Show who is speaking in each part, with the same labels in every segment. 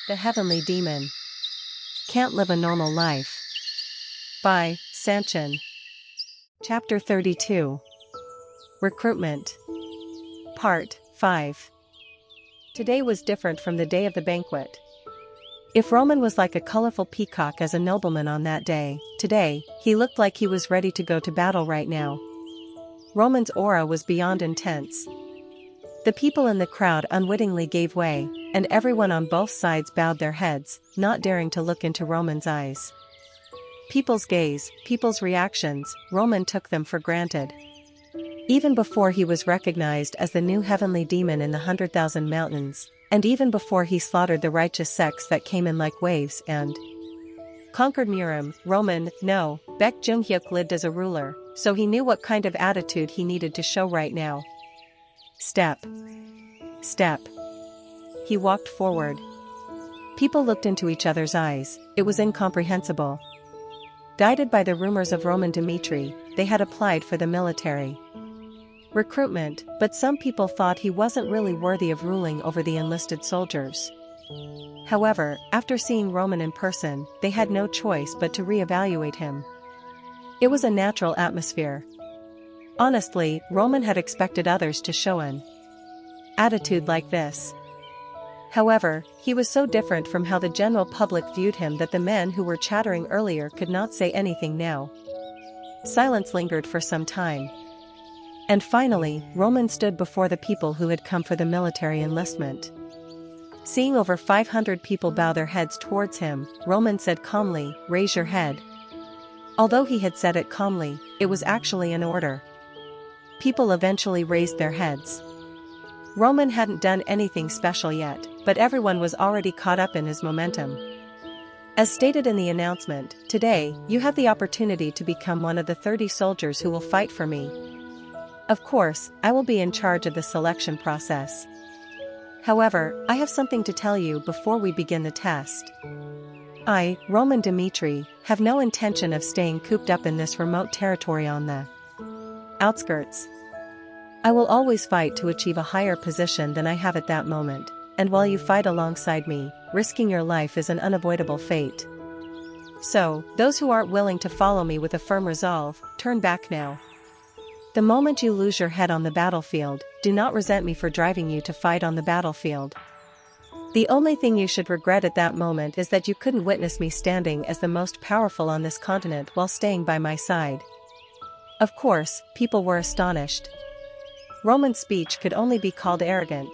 Speaker 1: The Heavenly Demon. Can't Live a Normal Life. By Sanchin. Chapter 32. Recruitment. Part 5. Today was different from the day of the banquet. If Roman was like a colorful peacock as a nobleman on that day, today, he looked like he was ready to go to battle right now. Roman's aura was beyond intense. The people in the crowd unwittingly gave way, and everyone on both sides bowed their heads, not daring to look into Roman's eyes. People's gaze, people's reactions, Roman took them for granted. Even before he was recognized as the new heavenly demon in the 100,000 mountains, and even before he slaughtered the righteous sects that came in like waves and conquered Murim, Roman, no, Baek Jung-hyuk lived as a ruler, so he knew what kind of attitude he needed to show right now. Step. Step. He walked forward. People looked into each other's eyes, it was incomprehensible. Guided by the rumors of Roman Dmitri, they had applied for the military recruitment, but some people thought he wasn't really worthy of ruling over the enlisted soldiers. However, after seeing Roman in person, they had no choice but to re-evaluate him. It was a natural atmosphere. Honestly, Roman had expected others to show an attitude like this. However, he was so different from how the general public viewed him that the men who were chattering earlier could not say anything now. Silence lingered for some time. And finally, Roman stood before the people who had come for the military enlistment. Seeing over 500 people bow their heads towards him, Roman said calmly, "Raise your head." Although he had said it calmly, it was actually an order. People eventually raised their heads. Roman hadn't done anything special yet, but everyone was already caught up in his momentum. As stated in the announcement, today, you have the opportunity to become one of the 30 soldiers who will fight for me. Of course, I will be in charge of the selection process. However, I have something to tell you before we begin the test. I, Roman Dmitri, have no intention of staying cooped up in this remote territory on the outskirts. I will always fight to achieve a higher position than I have at that moment, and while you fight alongside me, risking your life is an unavoidable fate. So, those who aren't willing to follow me with a firm resolve, turn back now. The moment you lose your head on the battlefield, do not resent me for driving you to fight on the battlefield. The only thing you should regret at that moment is that you couldn't witness me standing as the most powerful on this continent while staying by my side. Of course, people were astonished. Roman's speech could only be called arrogant.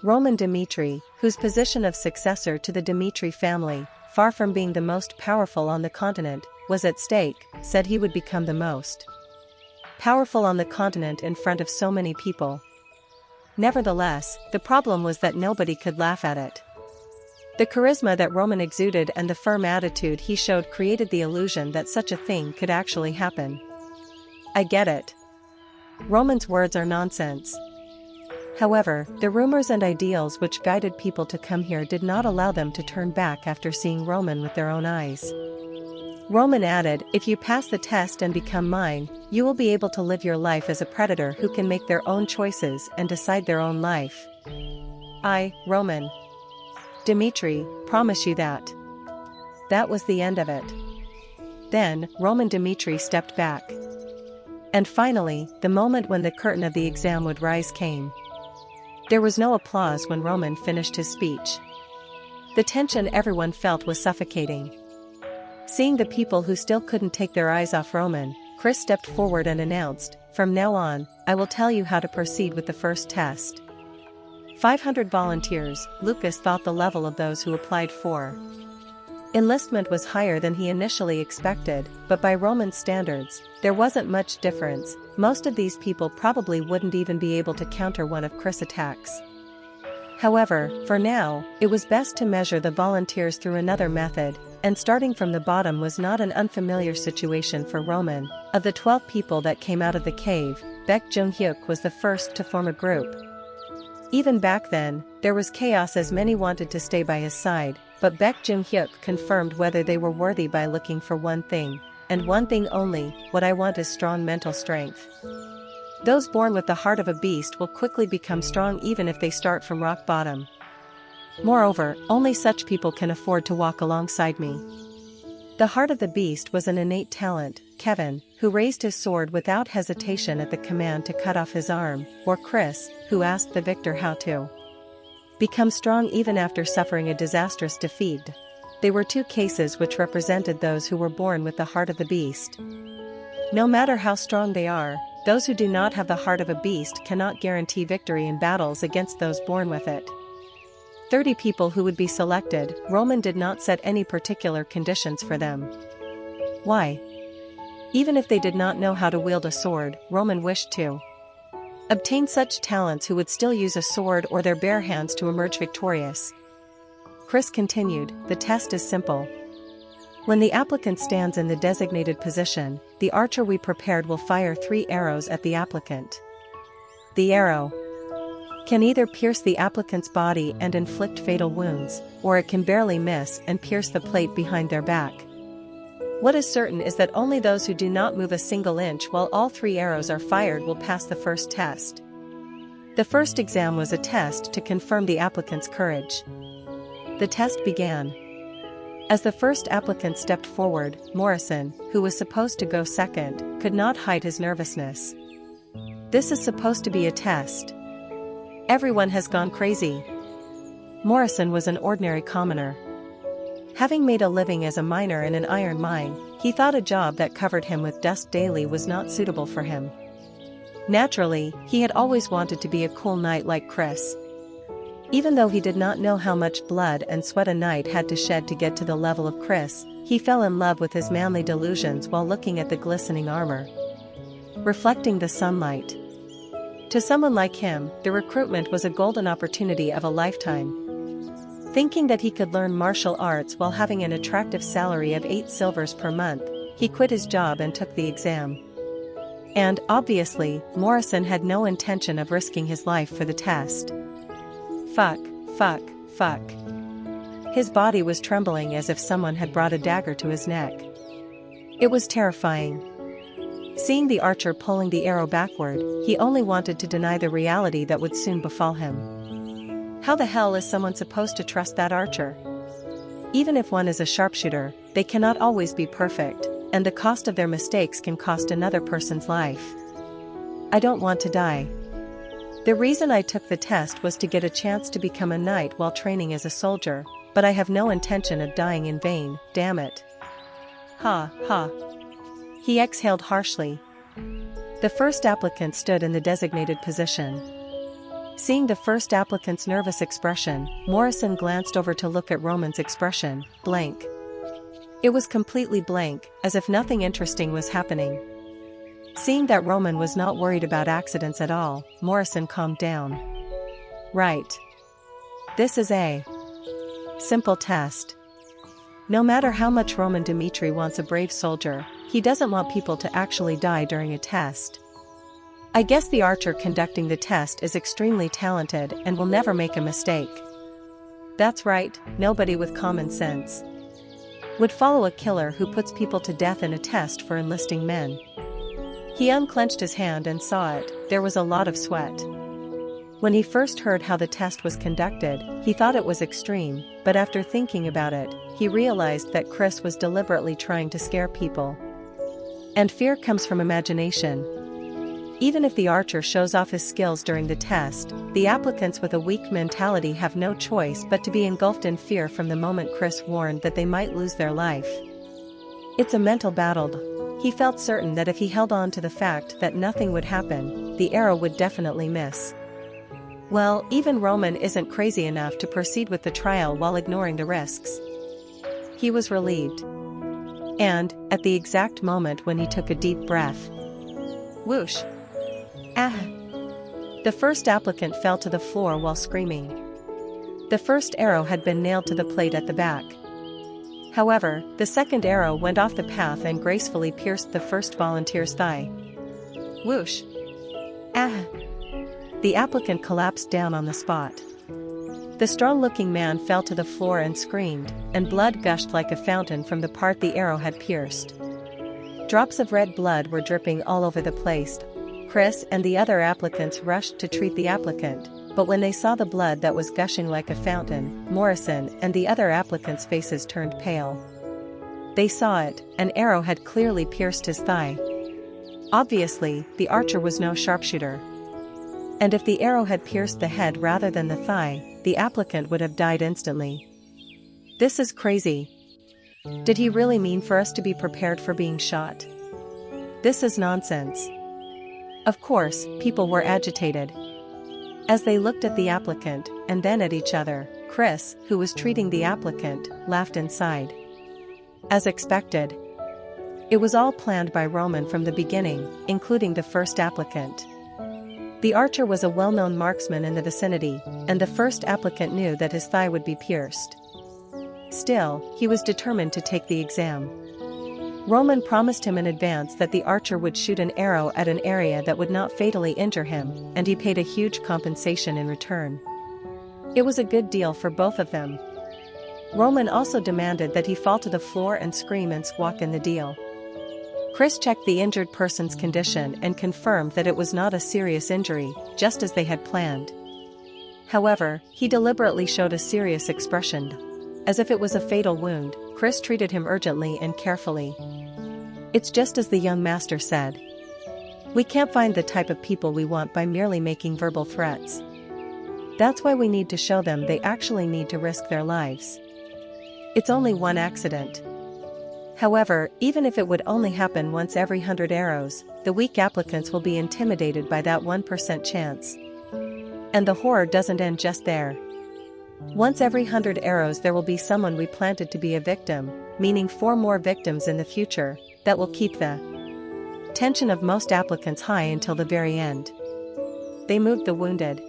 Speaker 1: Roman Dmitri, whose position of successor to the Dmitri family, far from being the most powerful on the continent, was at stake, said he would become the most powerful on the continent in front of so many people. Nevertheless, the problem was that nobody could laugh at it. The charisma that Roman exuded and the firm attitude he showed created the illusion that such a thing could actually happen. I get it. Roman's words are nonsense. However, the rumors and ideals which guided people to come here did not allow them to turn back after seeing Roman with their own eyes. Roman added, "If you pass the test and become mine, you will be able to live your life as a predator who can make their own choices and decide their own life. I, Roman Dmitri, promise you that." That was the end of it. Then, Roman Dmitri stepped back. And finally, the moment when the curtain of the exam would rise came. There was no applause when Roman finished his speech. The tension everyone felt was suffocating. Seeing the people who still couldn't take their eyes off Roman, Chris stepped forward and announced, "From now on, I will tell you how to proceed with the first test." 500 volunteers, Lucas thought the level of those who applied for enlistment was higher than he initially expected, but by Roman standards, there wasn't much difference. Most of these people probably wouldn't even be able to counter one of Chris' attacks. However, for now, it was best to measure the volunteers through another method, and starting from the bottom was not an unfamiliar situation for Roman. Of the 12 people that came out of the cave, Baek Jung-hyuk was the first to form a group. Even back then, there was chaos as many wanted to stay by his side, but Baek Jung-hyuk confirmed whether they were worthy by looking for one thing, and one thing only: what I want is strong mental strength. Those born with the heart of a beast will quickly become strong even if they start from rock bottom. Moreover, only such people can afford to walk alongside me. The heart of the beast was an innate talent, Kevin, who raised his sword without hesitation at the command to cut off his arm, or Chris, who asked the victor how to become strong even after suffering a disastrous defeat. They were two cases which represented those who were born with the heart of the beast. No matter how strong they are, those who do not have the heart of a beast cannot guarantee victory in battles against those born with it. 30 people who would be selected, Roman did not set any particular conditions for them. Why? Even if they did not know how to wield a sword, Roman wished to obtain such talents who would still use a sword or their bare hands to emerge victorious. Chris continued, the test is simple. When the applicant stands in the designated position, the archer we prepared will fire 3 arrows at the applicant. The arrow can either pierce the applicant's body and inflict fatal wounds, or it can barely miss and pierce the plate behind their back. What is certain is that only those who do not move a single inch while all 3 arrows are fired will pass the first test. The first exam was a test to confirm the applicant's courage. The test began. As the first applicant stepped forward, Morrison, who was supposed to go second, could not hide his nervousness. This is supposed to be a test. Everyone has gone crazy. Morrison was an ordinary commoner. Having made a living as a miner in an iron mine, he thought a job that covered him with dust daily was not suitable for him. Naturally, he had always wanted to be a cool knight like Chris. Even though he did not know how much blood and sweat a knight had to shed to get to the level of Chris, he fell in love with his manly delusions while looking at the glistening armor, reflecting the sunlight. To someone like him, the recruitment was a golden opportunity of a lifetime. Thinking that he could learn martial arts while having an attractive salary of 8 silvers per month, he quit his job and took the exam. And, obviously, Morrison had no intention of risking his life for the test. Fuck. His body was trembling as if someone had brought a dagger to his neck. It was terrifying. Seeing the archer pulling the arrow backward, he only wanted to deny the reality that would soon befall him. How the hell is someone supposed to trust that archer? Even if one is a sharpshooter, they cannot always be perfect, and the cost of their mistakes can cost another person's life. I don't want to die. The reason I took the test was to get a chance to become a knight while training as a soldier, but I have no intention of dying in vain, damn it. Ha. He exhaled harshly. The first applicant stood in the designated position. Seeing the first applicant's nervous expression, Morrison glanced over to look at Roman's expression, blank. It was completely blank, as if nothing interesting was happening. Seeing that Roman was not worried about accidents at all, Morrison calmed down. Right. This is a simple test. No matter how much Roman Dmitri wants a brave soldier, he doesn't want people to actually die during a test. I guess the archer conducting the test is extremely talented and will never make a mistake. That's right, nobody with common sense would follow a killer who puts people to death in a test for enlisting men. He unclenched his hand and saw it, there was a lot of sweat. When he first heard how the test was conducted, he thought it was extreme, but after thinking about it, he realized that Chris was deliberately trying to scare people. And fear comes from imagination. Even if the archer shows off his skills during the test, the applicants with a weak mentality have no choice but to be engulfed in fear from the moment Chris warned that they might lose their life. It's a mental battle. He felt certain that if he held on to the fact that nothing would happen, the arrow would definitely miss. Well, even Roman isn't crazy enough to proceed with the trial while ignoring the risks. He was relieved. And, at the exact moment when he took a deep breath, whoosh! Ah! The first applicant fell to the floor while screaming. The first arrow had been nailed to the plate at the back. However, the second arrow went off the path and gracefully pierced the first volunteer's thigh. Whoosh! Ah! The applicant collapsed down on the spot. The strong-looking man fell to the floor and screamed, and blood gushed like a fountain from the part the arrow had pierced. Drops of red blood were dripping all over the place. Chris and the other applicants rushed to treat the applicant, but when they saw the blood that was gushing like a fountain, Morrison and the other applicants' faces turned pale. They saw it, an arrow had clearly pierced his thigh. Obviously, the archer was no sharpshooter. And if the arrow had pierced the head rather than the thigh, the applicant would have died instantly. This is crazy. Did he really mean for us to be prepared for being shot? This is nonsense. Of course, people were agitated. As they looked at the applicant, and then at each other, Chris, who was treating the applicant, laughed inside. As expected. It was all planned by Roman from the beginning, including the first applicant. The archer was a well-known marksman in the vicinity, and the first applicant knew that his thigh would be pierced. Still, he was determined to take the exam. Roman promised him in advance that the archer would shoot an arrow at an area that would not fatally injure him, and he paid a huge compensation in return. It was a good deal for both of them. Roman also demanded that he fall to the floor and scream and squawk in the deal. Chris checked the injured person's condition and confirmed that it was not a serious injury, just as they had planned. However, he deliberately showed a serious expression. As if it was a fatal wound, Chris treated him urgently and carefully. It's just as the young master said. We can't find the type of people we want by merely making verbal threats. That's why we need to show them they actually need to risk their lives. It's only one accident. However, even if it would only happen once every 100 arrows, the weak applicants will be intimidated by that 1% chance. And the horror doesn't end just there. Once every 100 arrows there will be someone we planted to be a victim, meaning 4 more victims in the future, that will keep the tension of most applicants high until the very end. They moved the wounded.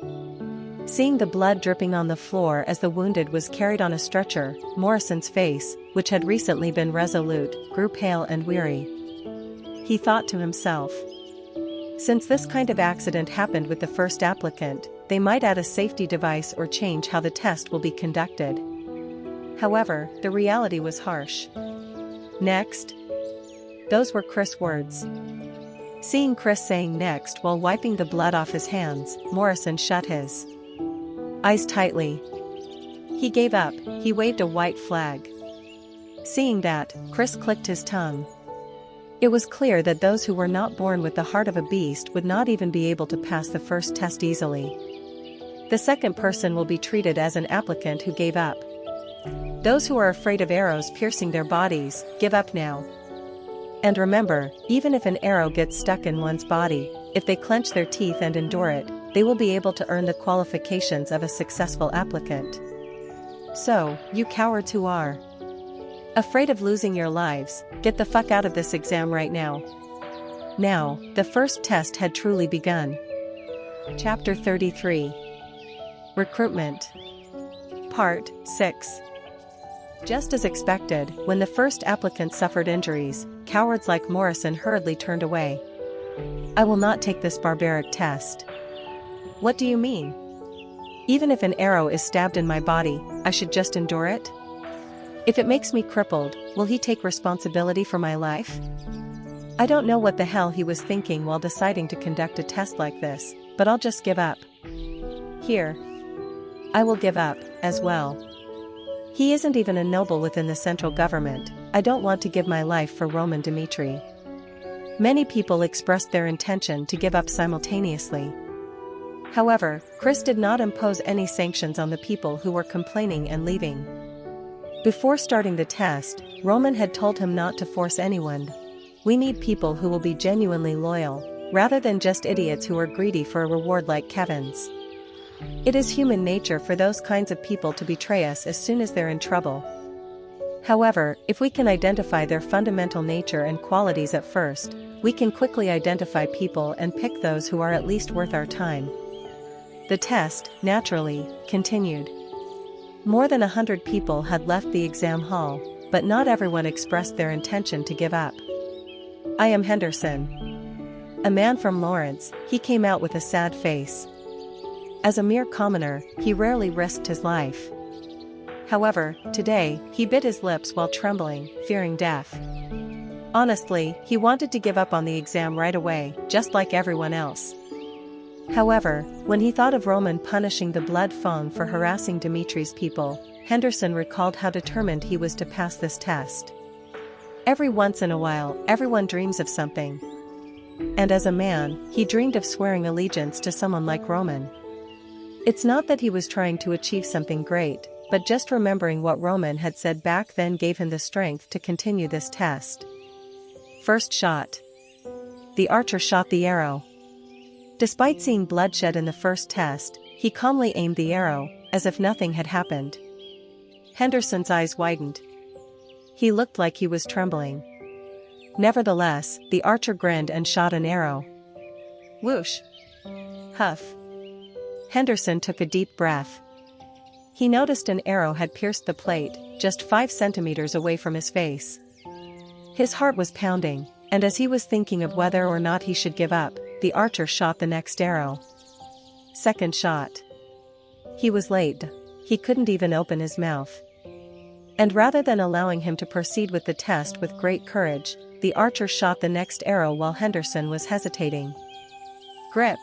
Speaker 1: Seeing the blood dripping on the floor as the wounded was carried on a stretcher, Morrison's face, which had recently been resolute, grew pale and weary. He thought to himself. Since this kind of accident happened with the first applicant, they might add a safety device or change how the test will be conducted. However, the reality was harsh. Next. Those were Chris' words. Seeing Chris saying next while wiping the blood off his hands, Morrison shut his eyes tightly. He gave up, he waved a white flag. Seeing that, Chris clicked his tongue. It was clear that those who were not born with the heart of a beast would not even be able to pass the first test easily. The second person will be treated as an applicant who gave up. Those who are afraid of arrows piercing their bodies, give up now. And remember, even if an arrow gets stuck in one's body, if they clench their teeth and endure it, they will be able to earn the qualifications of a successful applicant. So, you cowards who are afraid of losing your lives, get the fuck out of this exam right now. Now, the first test had truly begun. Chapter 33. Recruitment. Part 6. Just as expected, when the first applicant suffered injuries, cowards like Morrison hurriedly turned away. I will not take this barbaric test. What do you mean? Even if an arrow is stabbed in my body, I should just endure it? If it makes me crippled, will he take responsibility for my life? I don't know what the hell he was thinking while deciding to conduct a test like this, but I'll just give up. Here. I will give up, as well. He isn't even a noble within the central government. I don't want to give my life for Roman Dmitri. Many people expressed their intention to give up simultaneously. However, Chris did not impose any sanctions on the people who were complaining and leaving. Before starting the test, Roman had told him not to force anyone. We need people who will be genuinely loyal, rather than just idiots who are greedy for a reward like Kevin's. It is human nature for those kinds of people to betray us as soon as they're in trouble. However, if we can identify their fundamental nature and qualities at first, we can quickly identify people and pick those who are at least worth our time. The test, naturally, continued. More than 100 people had left the exam hall, but not everyone expressed their intention to give up. I am Henderson. A man from Lawrence, he came out with a sad face. As a mere commoner, he rarely risked his life. However, today, he bit his lips while trembling, fearing death. Honestly, he wanted to give up on the exam right away, just like everyone else. However, when he thought of Roman punishing the blood fawn for harassing Dimitri's people, Henderson recalled how determined he was to pass this test. Every once in a while, everyone dreams of something. And as a man, he dreamed of swearing allegiance to someone like Roman. It's not that he was trying to achieve something great, but just remembering what Roman had said back then gave him the strength to continue this test. First shot. The archer shot the arrow. Despite seeing bloodshed in the first test, he calmly aimed the arrow, as if nothing had happened. Henderson's eyes widened. He looked like he was trembling. Nevertheless, the archer grinned and shot an arrow. Whoosh! Huff! Henderson took a deep breath. He noticed an arrow had pierced the plate, just 5 centimeters away from his face. His heart was pounding, and as he was thinking of whether or not he should give up, the archer shot the next arrow. Second shot. He was late. He couldn't even open his mouth. And rather than allowing him to proceed with the test with great courage, the archer shot the next arrow while Henderson was hesitating. Grip.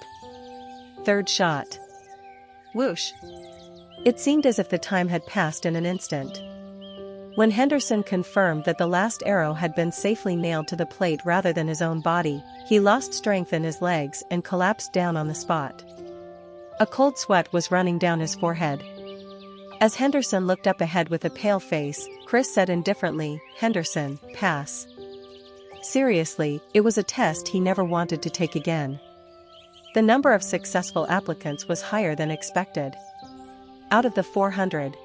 Speaker 1: Third shot. Whoosh. It seemed as if the time had passed in an instant. When Henderson confirmed that the last arrow had been safely nailed to the plate rather than his own body, he lost strength in his legs and collapsed down on the spot. A cold sweat was running down his forehead. As Henderson looked up ahead with a pale face, Chris said indifferently, "Henderson, pass." Seriously, it was a test he never wanted to take again. The number of successful applicants was higher than expected. Out of the 400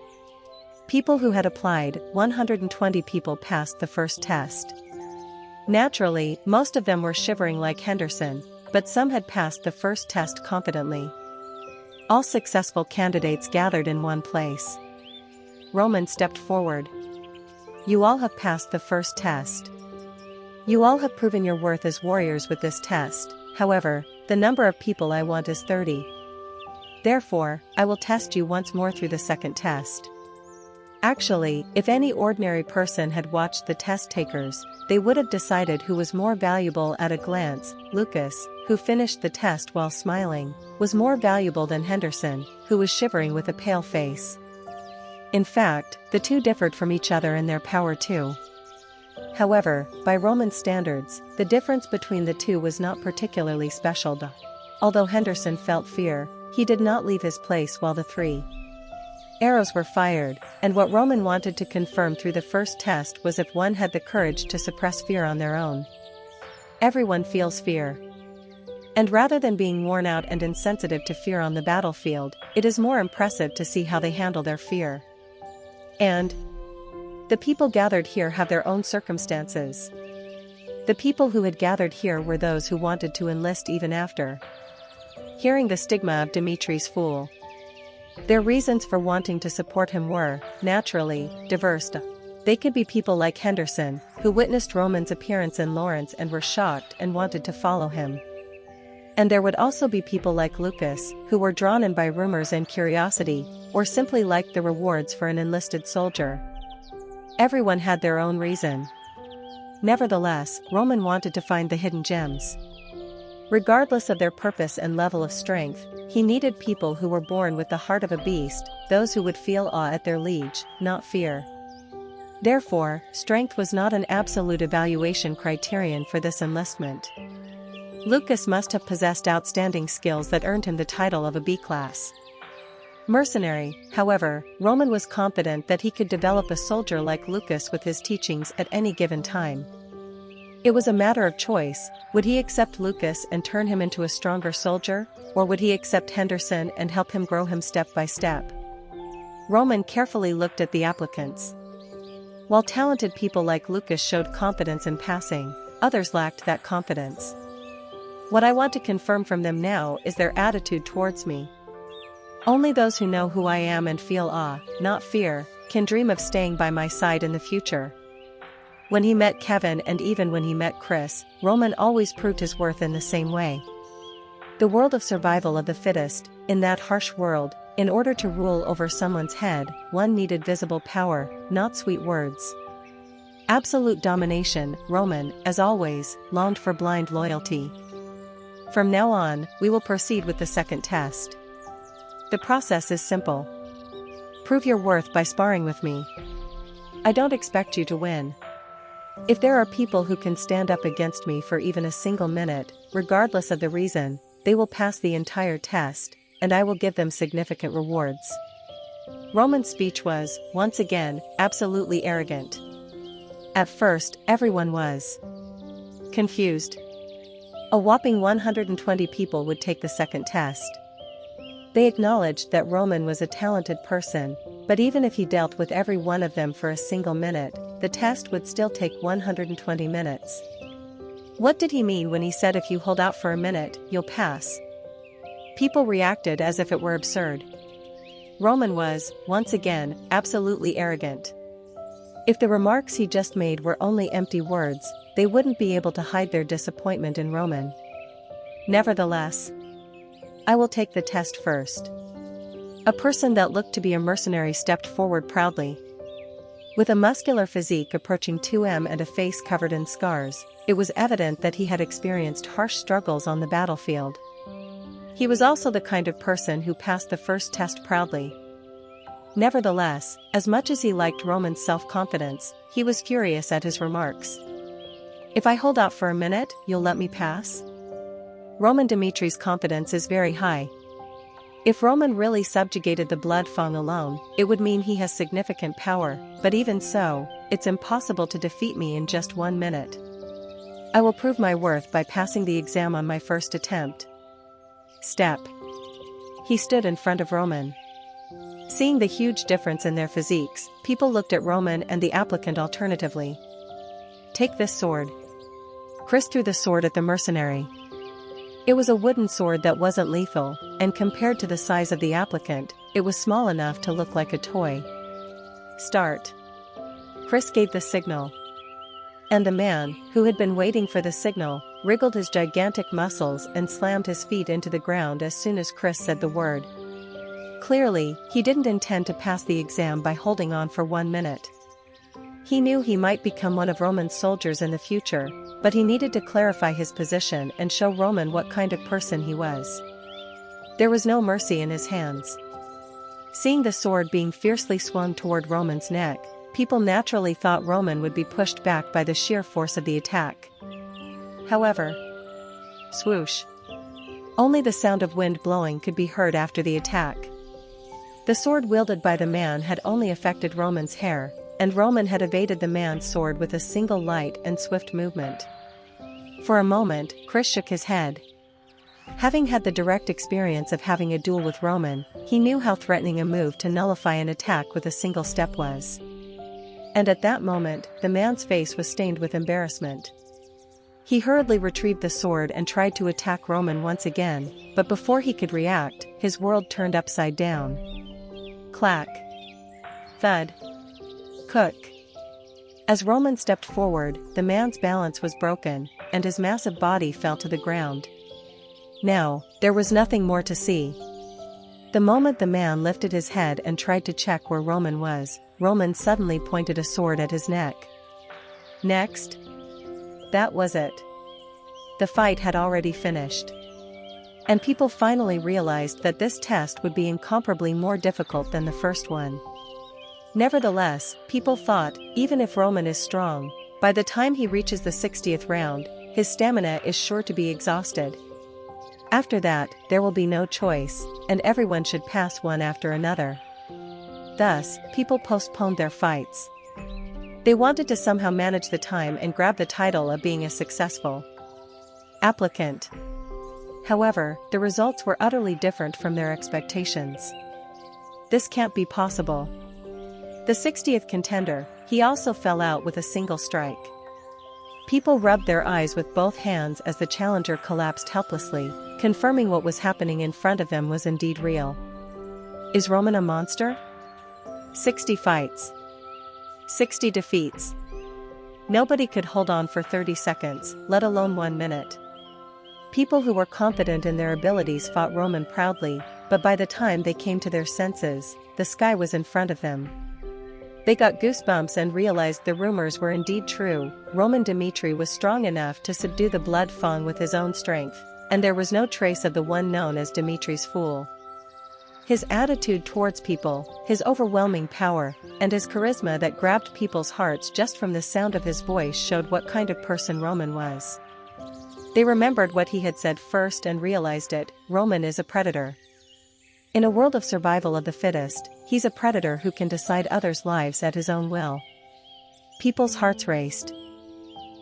Speaker 1: people who had applied, 120 people passed the first test. Naturally, most of them were shivering like Henderson, but some had passed the first test confidently. All successful candidates gathered in one place. Roman stepped forward. "You all have passed the first test. You all have proven your worth as warriors with this test. However, the number of people I want is 30. Therefore, I will test you once more through the second test." Actually, if any ordinary person had watched the test takers, they would have decided who was more valuable at a glance. Lucas, who finished the test while smiling, was more valuable than Henderson, who was shivering with a pale face. In fact, the two differed from each other in their power too. However, by Roman standards, the difference between the two was not particularly special. Although Henderson felt fear, he did not leave his place while the 3 arrows were fired, and what Roman wanted to confirm through the first test was if one had the courage to suppress fear on their own. Everyone feels fear. And rather than being worn out and insensitive to fear on the battlefield, it is more impressive to see how they handle their fear. And the people gathered here have their own circumstances. The people who had gathered here were those who wanted to enlist even after hearing the stigma of Dimitri's fool. Their reasons for wanting to support him were, naturally, diverse. They could be people like Henderson, who witnessed Roman's appearance in Lawrence and were shocked and wanted to follow him. And there would also be people like Lucas, who were drawn in by rumors and curiosity, or simply liked the rewards for an enlisted soldier. Everyone had their own reason. Nevertheless, Roman wanted to find the hidden gems. Regardless of their purpose and level of strength, he needed people who were born with the heart of a beast, those who would feel awe at their liege, not fear. Therefore, strength was not an absolute evaluation criterion for this enlistment. Lucas must have possessed outstanding skills that earned him the title of a B-class mercenary. However, Roman was confident that he could develop a soldier like Lucas with his teachings at any given time. It was a matter of choice: would he accept Lucas and turn him into a stronger soldier, or would he accept Henderson and help him grow him step by step? Roman carefully looked at the applicants. While talented people like Lucas showed confidence in passing, others lacked that confidence. What I want to confirm from them now is their attitude towards me. Only those who know who I am and feel awe, not fear, can dream of staying by my side in the future. When he met Kevin and even when he met Chris, Roman always proved his worth in the same way. The world of survival of the fittest, in that harsh world, in order to rule over someone's head, one needed visible power, not sweet words. Absolute domination. Roman, as always, longed for blind loyalty. From now on, we will proceed with the second test. The process is simple. Prove your worth by sparring with me. I don't expect you to win. If there are people who can stand up against me for even a single minute, regardless of the reason, they will pass the entire test, and I will give them significant rewards. Roman's speech was, once again, absolutely arrogant. At first, everyone was confused. A whopping 120 people would take the second test. They acknowledged that Roman was a talented person, but even if he dealt with every one of them for a single minute, the test would still take 120 minutes. What did he mean when he said if you hold out for a minute, you'll pass? People reacted as if it were absurd. Roman was, once again, absolutely arrogant. If the remarks he just made were only empty words, they wouldn't be able to hide their disappointment in Roman. Nevertheless, I will take the test first. A person that looked to be a mercenary stepped forward proudly. With a muscular physique approaching 2M and a face covered in scars, it was evident that he had experienced harsh struggles on the battlefield. He was also the kind of person who passed the first test proudly. Nevertheless, as much as he liked Roman's self-confidence, he was furious at his remarks. If I hold out for a minute, you'll let me pass? Roman Dimitri's confidence is very high. If Roman really subjugated the blood fang alone, it would mean he has significant power, but even so, it's impossible to defeat me in just 1 minute. I will prove my worth by passing the exam on my first attempt. Step. He stood in front of Roman. Seeing the huge difference in their physiques, people looked at Roman and the applicant alternatively. Take this sword. Chris threw the sword at the mercenary. It was a wooden sword that wasn't lethal, and compared to the size of the applicant, it was small enough to look like a toy. Start. Chris gave the signal. And the man, who had been waiting for the signal, wriggled his gigantic muscles and slammed his feet into the ground as soon as Chris said the word. Clearly, he didn't intend to pass the exam by holding on for 1 minute. He knew he might become one of Roman's soldiers in the future, but he needed to clarify his position and show Roman what kind of person he was. There was no mercy in his hands. Seeing the sword being fiercely swung toward Roman's neck, people naturally thought Roman would be pushed back by the sheer force of the attack. However, swoosh. Only the sound of wind blowing could be heard after the attack. The sword wielded by the man had only affected Roman's hair, and Roman had evaded the man's sword with a single light and swift movement. For a moment, Chris shook his head. Having had the direct experience of having a duel with Roman, he knew how threatening a move to nullify an attack with a single step was. And at that moment, the man's face was stained with embarrassment. He hurriedly retrieved the sword and tried to attack Roman once again, but before he could react, his world turned upside down. Clack. Thud. Cook. As Roman stepped forward, the man's balance was broken, and his massive body fell to the ground. Now, there was nothing more to see. The moment the man lifted his head and tried to check where Roman was, Roman suddenly pointed a sword at his neck. Next. That was it. The fight had already finished. And people finally realized that this test would be incomparably more difficult than the first one. Nevertheless, people thought, even if Roman is strong, by the time he reaches the 60th round, his stamina is sure to be exhausted. After that, there will be no choice, and everyone should pass one after another. Thus, people postponed their fights. They wanted to somehow manage the time and grab the title of being a successful applicant. However, the results were utterly different from their expectations. This can't be possible. The 60th contender, he also fell out with a single strike. People rubbed their eyes with both hands as the challenger collapsed helplessly, confirming what was happening in front of them was indeed real. Is Roman a monster? 60 fights. 60 defeats. Nobody could hold on for 30 seconds, let alone 1 minute. People who were confident in their abilities fought Roman proudly, but by the time they came to their senses, the sky was in front of them. They got goosebumps and realized the rumors were indeed true. Roman Dimitri was strong enough to subdue the blood fang with his own strength. and there was no trace of the one known as Dimitri's fool. His attitude towards people, his overwhelming power, and his charisma that grabbed people's hearts just from the sound of his voice showed what kind of person Roman was. They remembered what he had said first and realized it: Roman is a predator. In a world of survival of the fittest, he's a predator who can decide others' lives at his own will. People's hearts raced.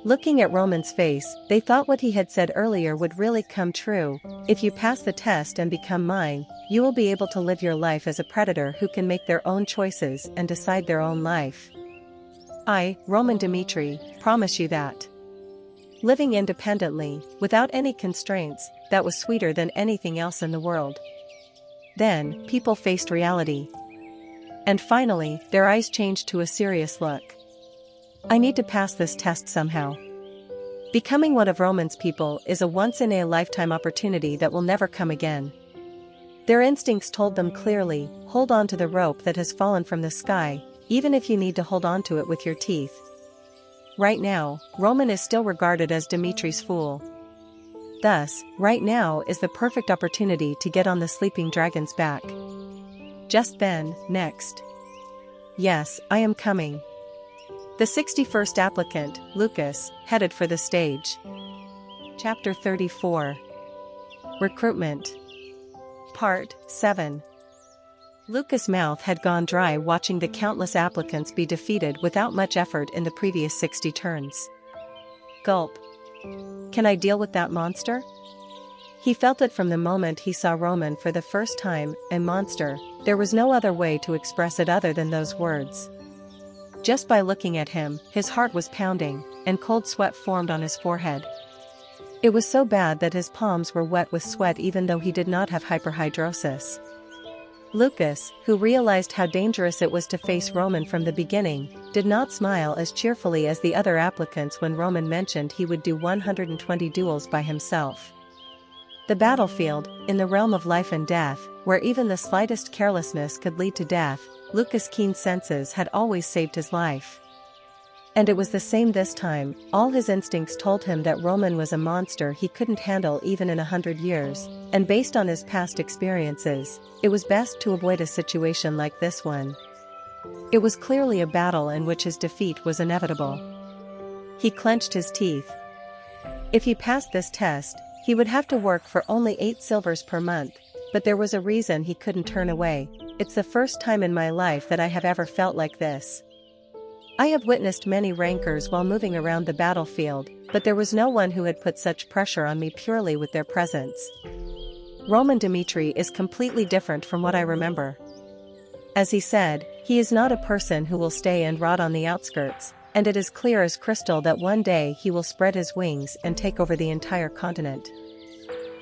Speaker 1: Looking at Roman's face, they thought what he had said earlier would really come true: if you pass the test and become mine, you will be able to live your life as a predator who can make their own choices and decide their own life. I, Roman Dimitri, promise you that. Living independently, without any constraints, that was sweeter than anything else in the world. Then, people faced reality. And finally, their eyes changed to a serious look. I need to pass this test somehow. Becoming one of Roman's people is a once-in-a-lifetime opportunity that will never come again. Their instincts told them clearly: hold on to the rope that has fallen from the sky, even if you need to hold on to it with your teeth. Right now, Roman is still regarded as Dimitri's fool. Thus, right now is the perfect opportunity to get on the sleeping dragon's back. Just then, next. Yes, I am coming. The 61st applicant, Lucas, headed for the stage. Chapter 34. Recruitment. Part 7. Lucas' mouth had gone dry watching the countless applicants be defeated without much effort in the previous 60 turns. Gulp. Can I deal with that monster? He felt it from the moment he saw Roman for the first time: a monster. There was no other way to express it other than those words. Just by looking at him, his heart was pounding, and cold sweat formed on his forehead. It was so bad that his palms were wet with sweat even though he did not have hyperhidrosis. Lucas, who realized how dangerous it was to face Roman from the beginning, did not smile as cheerfully as the other applicants when Roman mentioned he would do 120 duels by himself. The battlefield, in the realm of life and death, where even the slightest carelessness could lead to death, Lucas' keen senses had always saved his life. And it was the same this time. All his instincts told him that Roman was a monster he couldn't handle even in 100 years, and based on his past experiences, it was best to avoid a situation like this one. It was clearly a battle in which his defeat was inevitable. He clenched his teeth. If he passed this test, he would have to work for only 8 silvers per month, but there was a reason he couldn't turn away. It's the first time in my life that I have ever felt like this. I have witnessed many rankers while moving around the battlefield, but there was no one who had put such pressure on me purely with their presence. Roman Dimitri is completely different from what I remember. As he said, he is not a person who will stay and rot on the outskirts, and it is clear as crystal that one day he will spread his wings and take over the entire continent.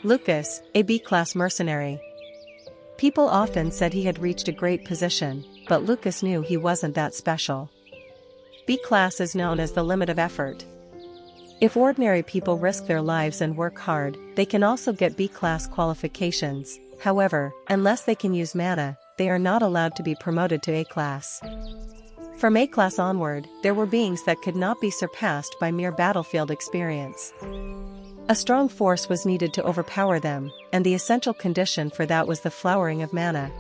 Speaker 1: Lucas, a B-class mercenary. People often said he had reached a great position, but Lucas knew he wasn't that special. B-class is known as the limit of effort. If ordinary people risk their lives and work hard, they can also get B-class qualifications. However, unless they can use mana, they are not allowed to be promoted to A-class. From A-class onward, there were beings that could not be surpassed by mere battlefield experience. A strong force was needed to overpower them, and the essential condition for that was the flowering of mana.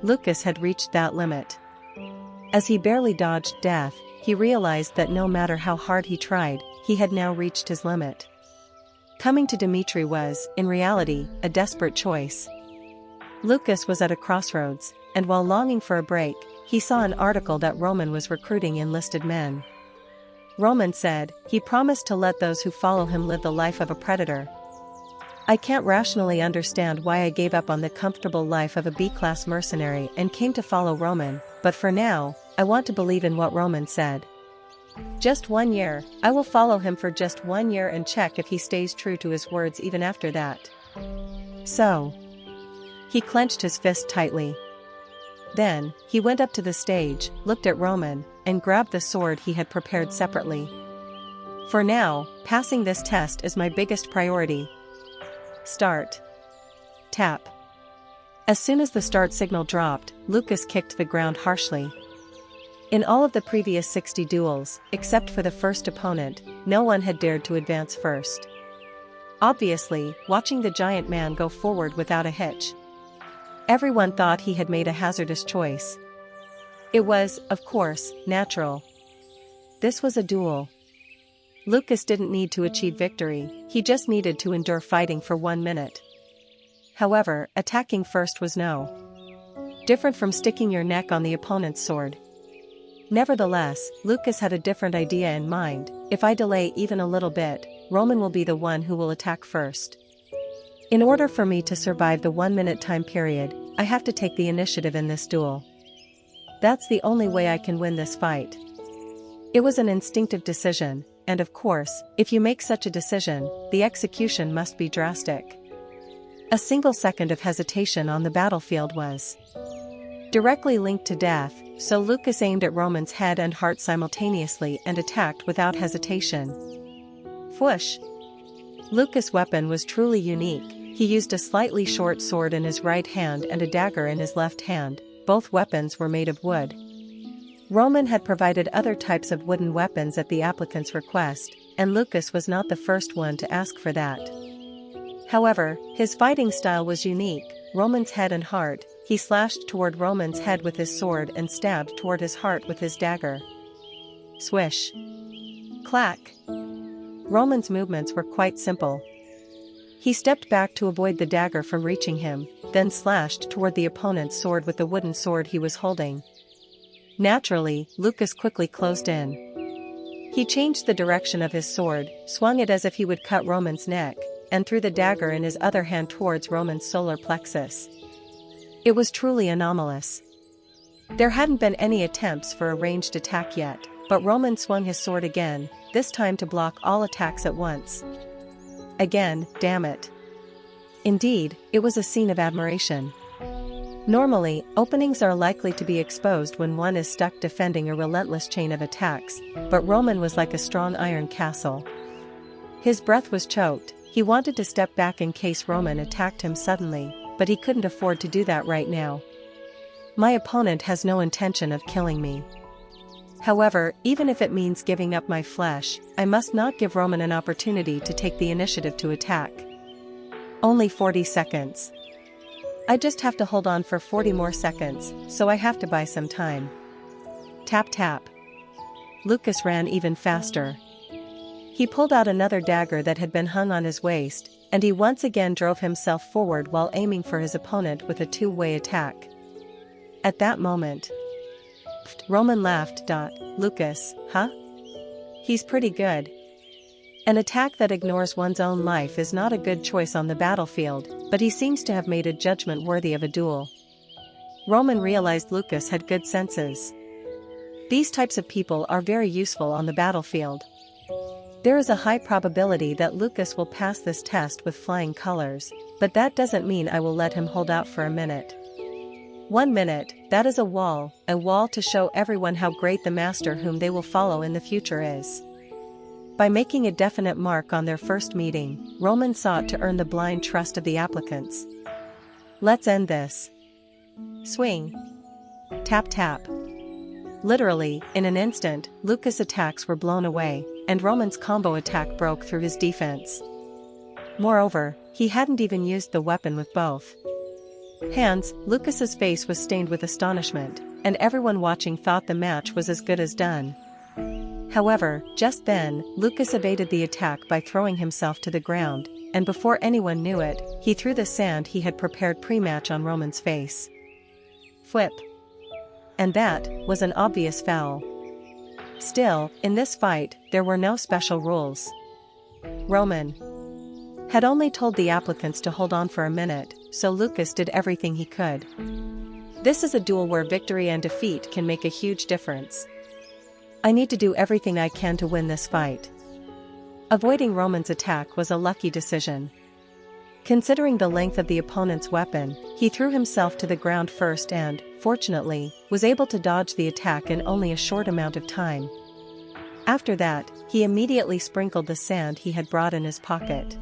Speaker 1: Lucas had reached that limit. As he barely dodged death, he realized that no matter how hard he tried, he had now reached his limit. Coming to Dimitri was, in reality, a desperate choice. Lucas was at a crossroads, and while longing for a break, he saw an article that Roman was recruiting enlisted men. Roman said he promised to let those who follow him live the life of a predator. I can't rationally understand why I gave up on the comfortable life of a B-class mercenary and came to follow Roman, but for now, I want to believe in what Roman said. Just 1 year, I will follow him for just 1 year and check if he stays true to his words even after that. So. He clenched his fist tightly. Then, he went up to the stage, looked at Roman, and grabbed the sword he had prepared separately. For now, passing this test is my biggest priority. Start. Tap. As soon as the start signal dropped, Lucas kicked the ground harshly. In all of the previous 60 duels, except for the first opponent, no one had dared to advance first. obviously, watching the giant man go forward without a hitch. Everyone thought he had made a hazardous choice. It was, of course, natural. This was a duel. Lucas didn't need to achieve victory, he just needed to endure fighting for 1 minute. However, attacking first was no different from sticking your neck on the opponent's sword. Nevertheless, Lucas had a different idea in mind. If I delay even a little bit, Roman will be the one who will attack first. In order for me to survive the 1 minute time period, I have to take the initiative in this duel. That's the only way I can win this fight. It was an instinctive decision, and of course, if you make such a decision, the execution must be drastic. A single second of hesitation on the battlefield was directly linked to death, so Lucas aimed at Roman's head and heart simultaneously and attacked without hesitation. Whoosh! Lucas' weapon was truly unique. He used a slightly short sword in his right hand and a dagger in his left hand. Both weapons were made of wood. Roman had provided other types of wooden weapons at the applicant's request, and Lucas was not the first one to ask for that. However, his fighting style was unique. Roman's head and heart, he slashed toward Roman's head with his sword and stabbed toward his heart with his dagger. Swish! Clack! Roman's movements were quite simple. He stepped back to avoid the dagger from reaching him, then slashed toward the opponent's sword with the wooden sword he was holding. Naturally, Lucas quickly closed in. He changed the direction of his sword, swung it as if he would cut Roman's neck, and threw the dagger in his other hand towards Roman's solar plexus. It was truly anomalous. There hadn't been any attempts for a ranged attack yet, but Roman swung his sword again, this time to block all attacks at once. Again, damn it. Indeed, it was a scene of admiration. Normally, openings are likely to be exposed when one is stuck defending a relentless chain of attacks, but Roman was like a strong iron castle. His breath was choked. He wanted to step back in case Roman attacked him suddenly, but he couldn't afford to do that right now. My opponent has no intention of killing me. However, even if it means giving up my flesh, I must not give Roman an opportunity to take the initiative to attack. Only 40 seconds. I just have to hold on for 40 more seconds, so I have to buy some time. Tap tap. Lucas ran even faster. He pulled out another dagger that had been hung on his waist, and he once again drove himself forward while aiming for his opponent with a two-way attack. At that moment, Roman laughed. Lucas, huh? He's pretty good. An attack that ignores one's own life is not a good choice on the battlefield, but he seems to have made a judgment worthy of a duel. Roman realized Lucas had good senses. These types of people are very useful on the battlefield. There is a high probability that Lucas will pass this test with flying colors, but that doesn't mean I will let him hold out for a minute. 1 minute, that is a wall to show everyone how great the master whom they will follow in the future is. By making a definite mark on their first meeting, Roman sought to earn the blind trust of the applicants. Let's end this. Swing. Tap tap. Literally, in an instant, Lucas' attacks were blown away, and Roman's combo attack broke through his defense. Moreover, he hadn't even used the weapon with both hands. Lucas's face was stained with astonishment, and everyone watching thought the match was as good as done. However, just then, Lucas evaded the attack by throwing himself to the ground, and before anyone knew it, he threw the sand he had prepared pre-match on Roman's face. Flip. And that was an obvious foul. Still, in this fight, there were no special rules. Roman had only told the applicants to hold on for a minute, so Lucas did everything he could. This is a duel where victory and defeat can make a huge difference. I need to do everything I can to win this fight. Avoiding Roman's attack was a lucky decision. Considering the length of the opponent's weapon, he threw himself to the ground first and, fortunately, was able to dodge the attack in only a short amount of time. After that, he immediately sprinkled the sand he had brought in his pocket.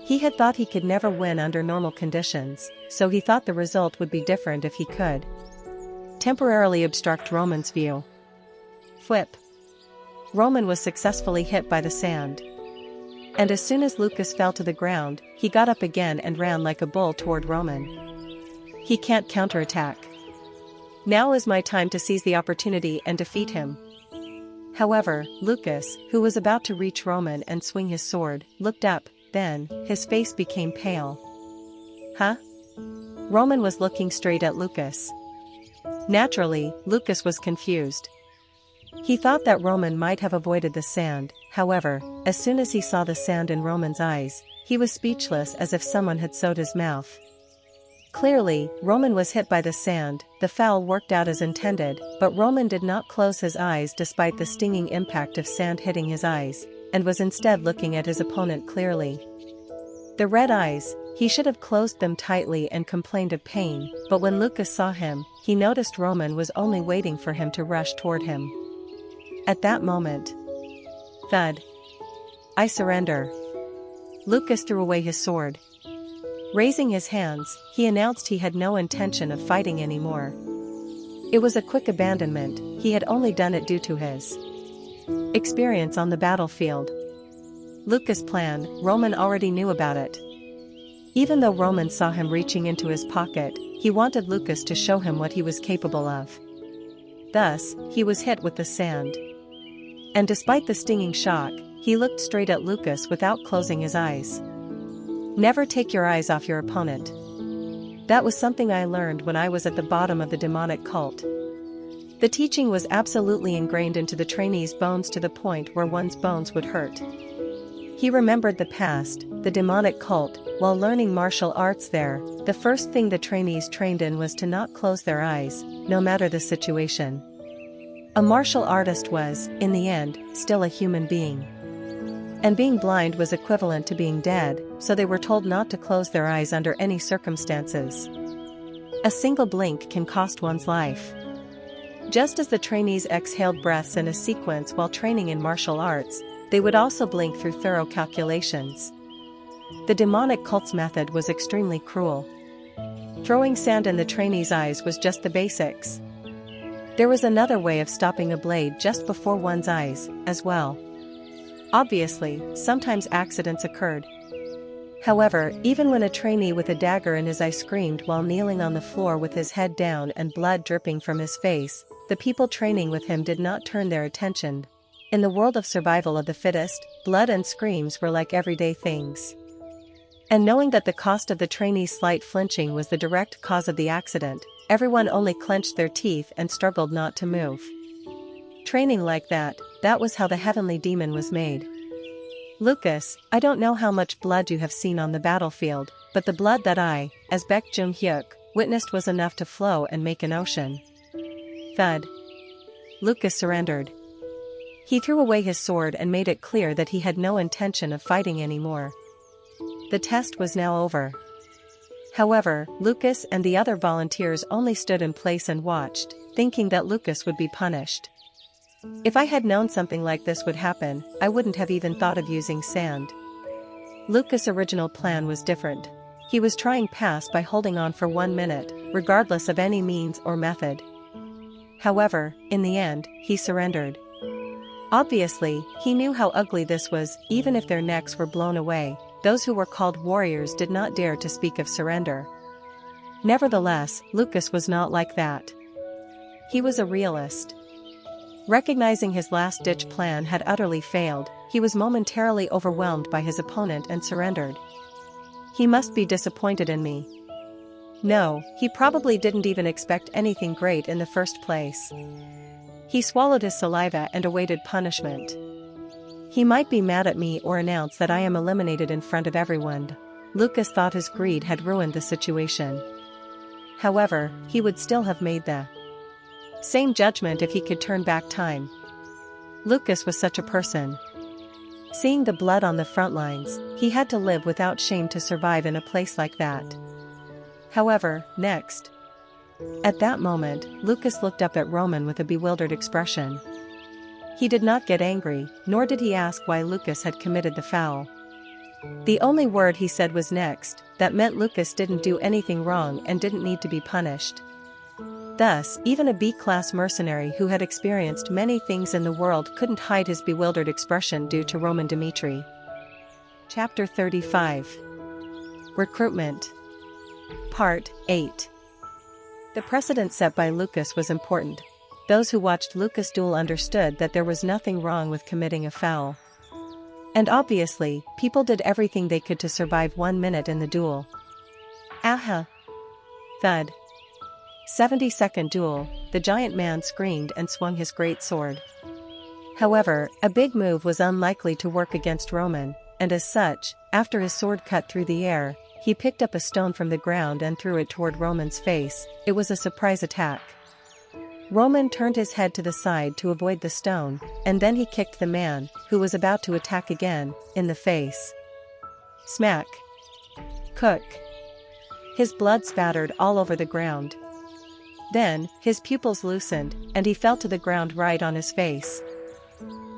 Speaker 1: He had thought he could never win under normal conditions, so he thought the result would be different if he could temporarily obstruct Roman's view. Flip. Roman was successfully hit by the sand. And as soon as Lucas fell to the ground, he got up again and ran like a bull toward Roman. He can't counterattack. Now is my time to seize the opportunity and defeat him. However, Lucas, who was about to reach Roman and swing his sword, looked up, then, his face became pale. Huh? Roman was looking straight at Lucas. Naturally, Lucas was confused. He thought that Roman might have avoided the sand, however, as soon as he saw the sand in Roman's eyes, he was speechless as if someone had sewed his mouth. Clearly, Roman was hit by the sand, the foul worked out as intended, but Roman did not close his eyes despite the stinging impact of sand hitting his eyes, and was instead looking at his opponent clearly. The red eyes, he should have closed them tightly and complained of pain, but when Lucas saw him, he noticed Roman was only waiting for him to rush toward him. At that moment, thud. I surrender. Lucas threw away his sword. Raising his hands, he announced he had no intention of fighting anymore. It was a quick abandonment, he had only done it due to his experience on the battlefield. Lucas' plan, Roman already knew about it. Even though Roman saw him reaching into his pocket, he wanted Lucas to show him what he was capable of. Thus, he was hit with the sand. And despite the stinging shock, he looked straight at Lucas without closing his eyes. Never take your eyes off your opponent. That was something I learned when I was at the bottom of the demonic cult. The teaching was absolutely ingrained into the trainee's bones to the point where one's bones would hurt. He remembered the past, the demonic cult, while learning martial arts there. The first thing the trainees trained in was to not close their eyes, no matter the situation. A martial artist was, in the end, still a human being. And being blind was equivalent to being dead, so they were told not to close their eyes under any circumstances. A single blink can cost one's life. Just as the trainees exhaled breaths in a sequence while training in martial arts, they would also blink through thorough calculations. The demonic cult's method was extremely cruel. Throwing sand in the trainees' eyes was just the basics. There was another way of stopping a blade just before one's eyes, as well. Obviously, sometimes accidents occurred. However, even when a trainee with a dagger in his eye screamed while kneeling on the floor with his head down and blood dripping from his face, the people training with him did not turn their attention. In the world of survival of the fittest, blood and screams were like everyday things. And knowing that the cost of the trainee's slight flinching was the direct cause of the accident, everyone only clenched their teeth and struggled not to move. Training like that, that was how the heavenly demon was made. Lucas, I don't know how much blood you have seen on the battlefield, but the blood that I, as Baek Jung-hyuk, witnessed was enough to flow and make an ocean. Thud. Lucas surrendered. He threw away his sword and made it clear that he had no intention of fighting anymore. The test was now over. However, Lucas and the other volunteers only stood in place and watched, thinking that Lucas would be punished. If I had known something like this would happen, I wouldn't have even thought of using sand. Lucas' original plan was different. He was trying pass by holding on for 1 minute, regardless of any means or method. However, in the end, he surrendered. Obviously, he knew how ugly this was. Even if their necks were blown away, those who were called warriors did not dare to speak of surrender. Nevertheless, Lucas was not like that. He was a realist. Recognizing his last-ditch plan had utterly failed, he was momentarily overwhelmed by his opponent and surrendered. He must be disappointed in me. No, he probably didn't even expect anything great in the first place. He swallowed his saliva and awaited punishment. He might be mad at me or announce that I am eliminated in front of everyone. Lucas thought his greed had ruined the situation. However, he would still have made the same judgment if he could turn back time. Lucas was such a person. Seeing the blood on the front lines, he had to live without shame to survive in a place like that. However, next. At that moment, Lucas looked up at Roman with a bewildered expression. He did not get angry, nor did he ask why Lucas had committed the foul. The only word he said was next. That meant Lucas didn't do anything wrong and didn't need to be punished. Thus, even a B-class mercenary who had experienced many things in the world couldn't hide his bewildered expression due to Roman Dmitri. Chapter 35. Recruitment. Part 8. The precedent set by Lucas was important. Those who watched Lucas duel understood that there was nothing wrong with committing a foul. And obviously, people did everything they could to survive 1 minute in the duel. Aha! Thud. 70-second duel, the giant man screamed and swung his great sword. However, a big move was unlikely to work against Roman, and as such, after his sword cut through the air, he picked up a stone from the ground and threw it toward Roman's face. It was a surprise attack. Roman turned his head to the side to avoid the stone, and then he kicked the man, who was about to attack again, in the face. Smack. Cook. His blood spattered all over the ground. Then, his pupils loosened, and he fell to the ground right on his face.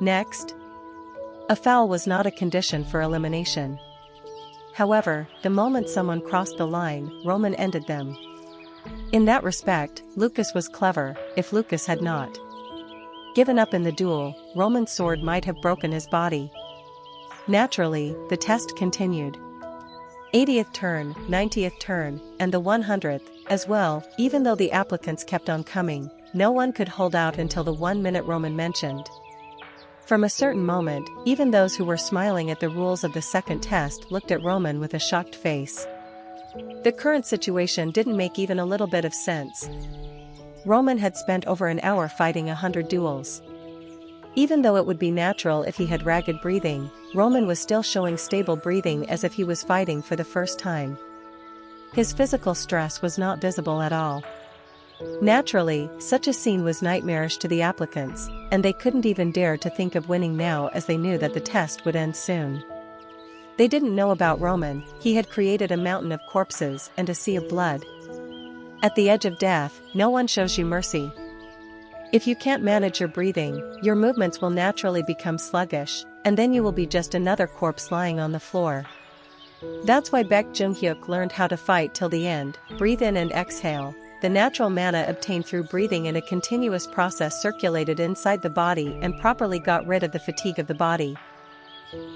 Speaker 1: Next. A foul was not a condition for elimination. However, the moment someone crossed the line, Roman ended them. In that respect, Lucas was clever. If Lucas had not given up in the duel, Roman's sword might have broken his body. Naturally, the test continued. 80th turn, 90th turn, and the 100th, as well. Even though the applicants kept on coming, no one could hold out until the 1 minute Roman mentioned. From a certain moment, even those who were smiling at the rules of the second test looked at Roman with a shocked face. The current situation didn't make even a little bit of sense. Roman had spent over an hour fighting 100 duels. Even though it would be natural if he had ragged breathing, Roman was still showing stable breathing as if he was fighting for the first time. His physical stress was not visible at all. Naturally, such a scene was nightmarish to the applicants, and they couldn't even dare to think of winning now as they knew that the test would end soon. They didn't know about Roman. He had created a mountain of corpses and a sea of blood. At the edge of death, no one shows you mercy. If you can't manage your breathing, your movements will naturally become sluggish, and then you will be just another corpse lying on the floor. That's why Baek Jung-hyuk learned how to fight till the end. Breathe in and exhale. The natural mana obtained through breathing in a continuous process circulated inside the body and properly got rid of the fatigue of the body.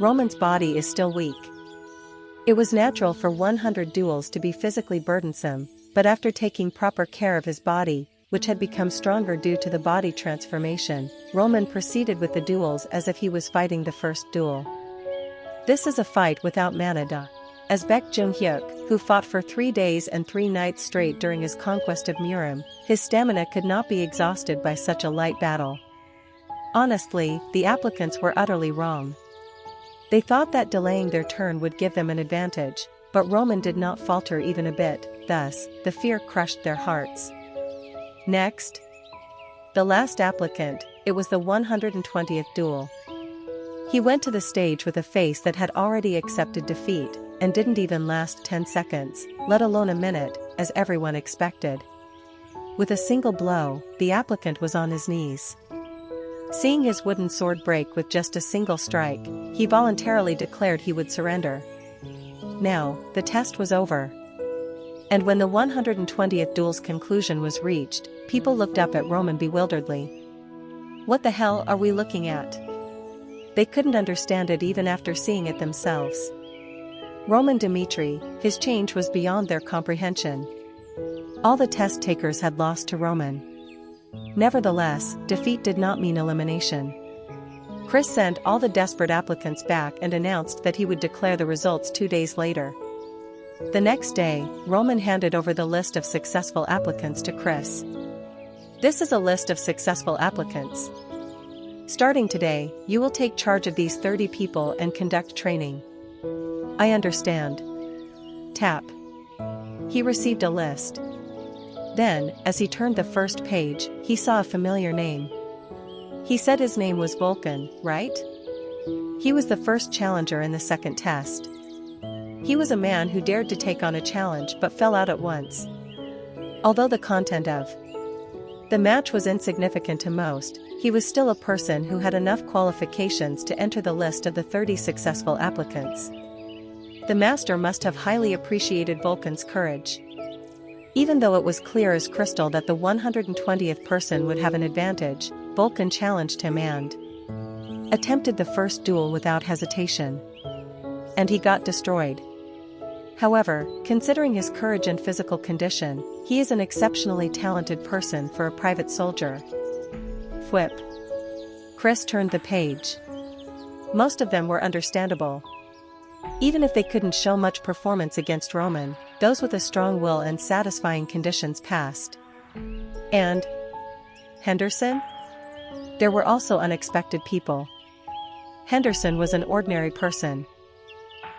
Speaker 1: Roman's body is still weak. It was natural for 100 duels to be physically burdensome, but after taking proper care of his body, which had become stronger due to the body transformation, Roman proceeded with the duels as if he was fighting the first duel. This is a fight without mana. As Baek Jung-hyuk, who fought for 3 days and 3 nights straight during his conquest of Murim, his stamina could not be exhausted by such a light battle. Honestly, the applicants were utterly wrong. They thought that delaying their turn would give them an advantage, but Roman did not falter even a bit, thus, the fear crushed their hearts. Next. The last applicant, it was the 120th duel. He went to the stage with a face that had already accepted defeat, and didn't even last 10 seconds, let alone a minute, as everyone expected. With a single blow, the applicant was on his knees. Seeing his wooden sword break with just a single strike, he voluntarily declared he would surrender. Now, the test was over. And when the 120th duel's conclusion was reached, people looked up at Roman bewilderedly. What the hell are we looking at? They couldn't understand it even after seeing it themselves. Roman Dmitri, his change was beyond their comprehension. All the test takers had lost to Roman. Nevertheless, defeat did not mean elimination. Chris sent all the desperate applicants back and announced that he would declare the results 2 days later. The next day, Roman handed over the list of successful applicants to Chris. This is a list of successful applicants. Starting today, you will take charge of these 30 people and conduct training. I understand. Tap. He received a list. Then, as he turned the first page, he saw a familiar name. He said his name was Vulcan, right? He was the first challenger in the second test. He was a man who dared to take on a challenge but fell out at once. Although the content of the match was insignificant to most, he was still a person who had enough qualifications to enter the list of the 30 successful applicants. The master must have highly appreciated Vulcan's courage. Even though it was clear as crystal that the 120th person would have an advantage, Vulcan challenged him and attempted the first duel without hesitation. and he got destroyed. However, considering his courage and physical condition, he is an exceptionally talented person for a private soldier. Whip. Chris turned the page. Most of them were understandable. Even if they couldn't show much performance against Roman, those with a strong will and satisfying conditions passed. And Henderson? There were also unexpected people. Henderson was an ordinary person.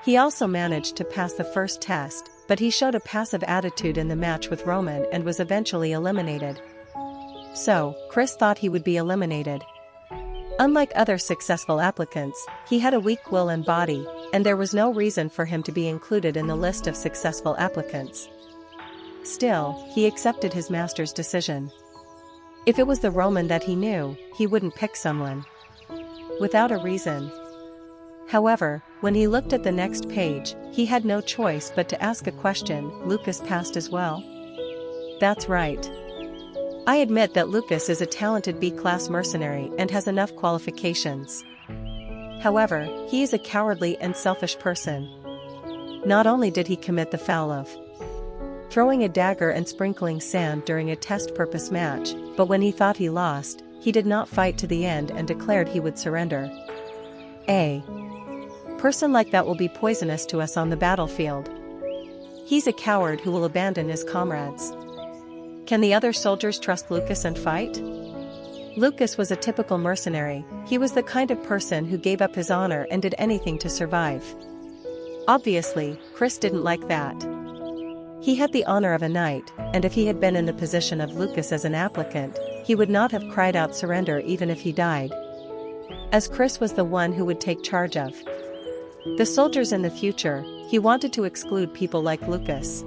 Speaker 1: He also managed to pass the first test, but he showed a passive attitude in the match with Roman and was eventually eliminated. So, Chris thought he would be eliminated. Unlike other successful applicants, he had a weak will and body, and there was no reason for him to be included in the list of successful applicants. Still, he accepted his master's decision. If it was the Roman that he knew, he wouldn't pick someone without a reason. However, when he looked at the next page, he had no choice but to ask a question. Lucas passed as well? That's right. I admit that Lucas is a talented B-class mercenary and has enough qualifications. However, he is a cowardly and selfish person. Not only did he commit the foul of throwing a dagger and sprinkling sand during a test-purpose match, but when he thought he lost, he did not fight to the end and declared he would surrender. A person like that will be poisonous to us on the battlefield. He's a coward who will abandon his comrades. Can the other soldiers trust Lucas and fight? Lucas was a typical mercenary. He was the kind of person who gave up his honor and did anything to survive. Obviously, Chris didn't like that. He had the honor of a knight, and if he had been in the position of Lucas as an applicant, he would not have cried out surrender even if he died. As Chris was the one who would take charge of the soldiers in the future, he wanted to exclude people like Lucas.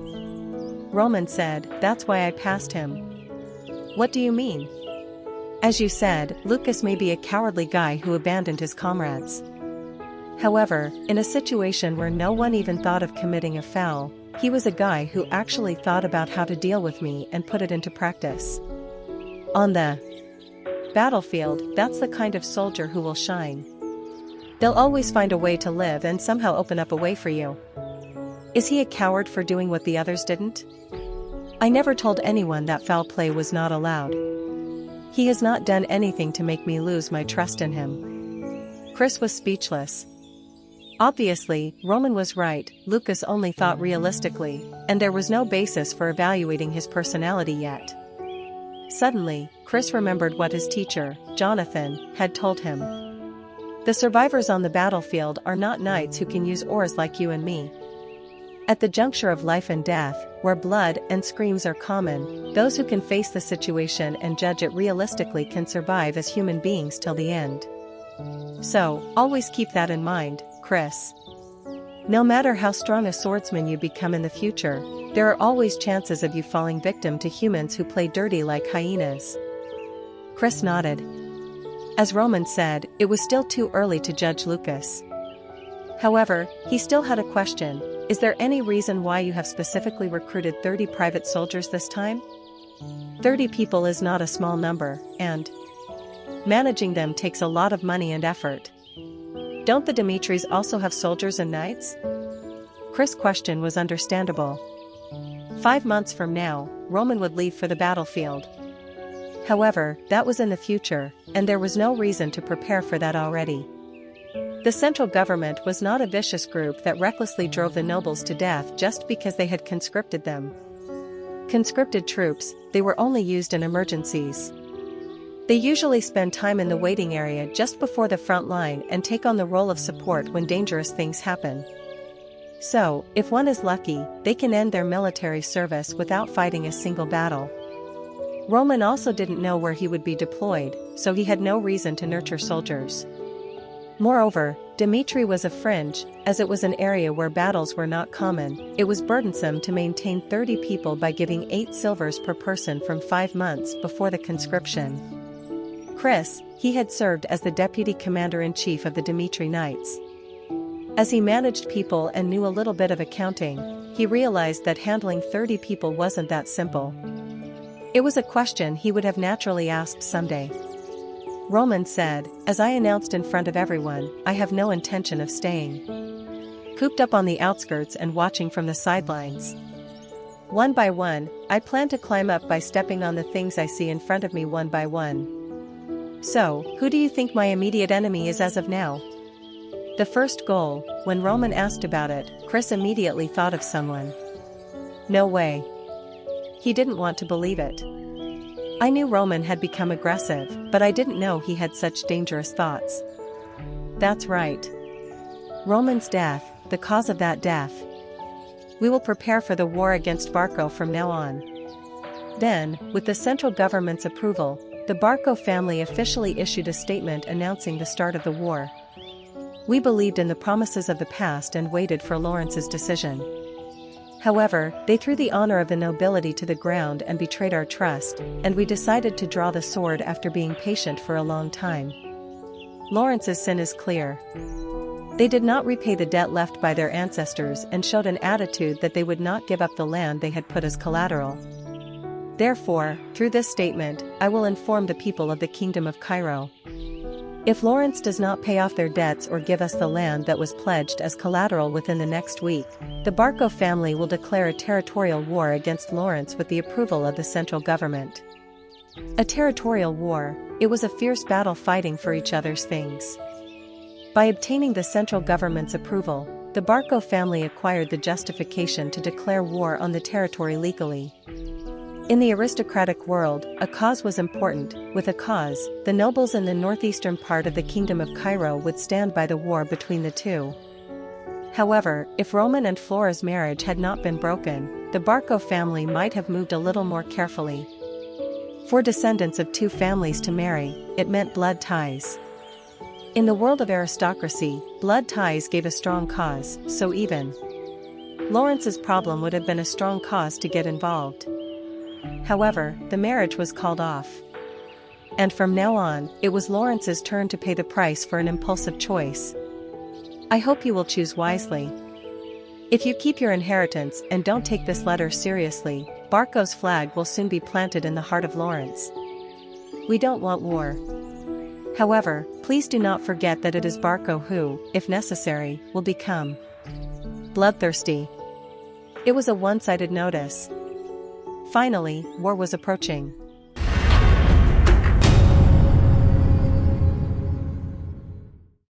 Speaker 1: Roman said, "That's why I passed him." What do you mean? As you said, Lucas may be a cowardly guy who abandoned his comrades. However, in a situation where no one even thought of committing a foul, he was a guy who actually thought about how to deal with me and put it into practice. On the battlefield, that's the kind of soldier who will shine. They'll always find a way to live and somehow open up a way for you. Is he a coward for doing what the others didn't? I never told anyone that foul play was not allowed. He has not done anything to make me lose my trust in him. Chris was speechless. Obviously, Roman was right. Lucas only thought realistically, and there was no basis for evaluating his personality yet. Suddenly, Chris remembered what his teacher, Jonathan, had told him. The survivors on the battlefield are not knights who can use oars like you and me. At the juncture of life and death, where blood and screams are common, those who can face the situation and judge it realistically can survive as human beings till the end. So, always keep that in mind, Chris. No matter how strong a swordsman you become in the future, there are always chances of you falling victim to humans who play dirty like hyenas. Chris nodded. As Roman said, it was still too early to judge Lucas. However, he still had a question. Is there any reason why you have specifically recruited 30 private soldiers this time? 30 people is not a small number, and managing them takes a lot of money and effort. Don't the Dimitris also have soldiers and knights? Chris' question was understandable. 5 months from now, Roman would leave for the battlefield. However, that was in the future, and there was no reason to prepare for that already. The central government was not a vicious group that recklessly drove the nobles to death just because they had conscripted them. Conscripted troops, they were only used in emergencies. They usually spend time in the waiting area just before the front line and take on the role of support when dangerous things happen. So, if one is lucky, they can end their military service without fighting a single battle. Roman also didn't know where he would be deployed, so he had no reason to nurture soldiers. Moreover, Dimitri was a fringe, as it was an area where battles were not common. It was burdensome to maintain 30 people by giving 8 silvers per person from 5 months before the conscription. Chris, he had served as the deputy commander-in-chief of the Dimitri Knights. As he managed people and knew a little bit of accounting, he realized that handling 30 people wasn't that simple. It was a question he would have naturally asked someday. Roman said, "As I announced in front of everyone, I have no intention of staying." cooped up on the outskirts and watching from the sidelines. One by one, I plan to climb up by stepping on the things I see in front of me one by one. So, who do you think my immediate enemy is as of now? The first goal. When Roman asked about it, Chris immediately thought of someone. No way. He didn't want to believe it. I knew Roman had become aggressive, but I didn't know he had such dangerous thoughts. That's right. Roman's death, the cause of that death. We will prepare for the war against Barco from now on. Then, with the central government's approval, the Barco family officially issued a statement announcing the start of the war. We believed in the promises of the past and waited for Lawrence's decision. However, they threw the honor of the nobility to the ground and betrayed our trust, and we decided to draw the sword after being patient for a long time. Lawrence's sin is clear. They did not repay the debt left by their ancestors and showed an attitude that they would not give up the land they had put as collateral. Therefore, through this statement, I will inform the people of the Kingdom of Cairo. If Lawrence does not pay off their debts or give us the land that was pledged as collateral within the next week, the Barco family will declare a territorial war against Lawrence with the approval of the central government. A territorial war, it was a fierce battle fighting for each other's things. By obtaining the central government's approval, the Barco family acquired the justification to declare war on the territory legally. In the aristocratic world, a cause was important. With a cause, the nobles in the northeastern part of the Kingdom of Cairo would stand by the war between the two. However, if Roman and Flora's marriage had not been broken, the Barco family might have moved a little more carefully. For descendants of two families to marry, it meant blood ties. In the world of aristocracy, blood ties gave a strong cause, so even Lawrence's problem would have been a strong cause to get involved. However, the marriage was called off. And from now on, it was Lawrence's turn to pay the price for an impulsive choice. I hope you will choose wisely. If you keep your inheritance and don't take this letter seriously, Barco's flag will soon be planted in the heart of Lawrence. We don't want war. However, please do not forget that it is Barco who, if necessary, will become bloodthirsty. It was a one-sided notice. Finally, war was approaching.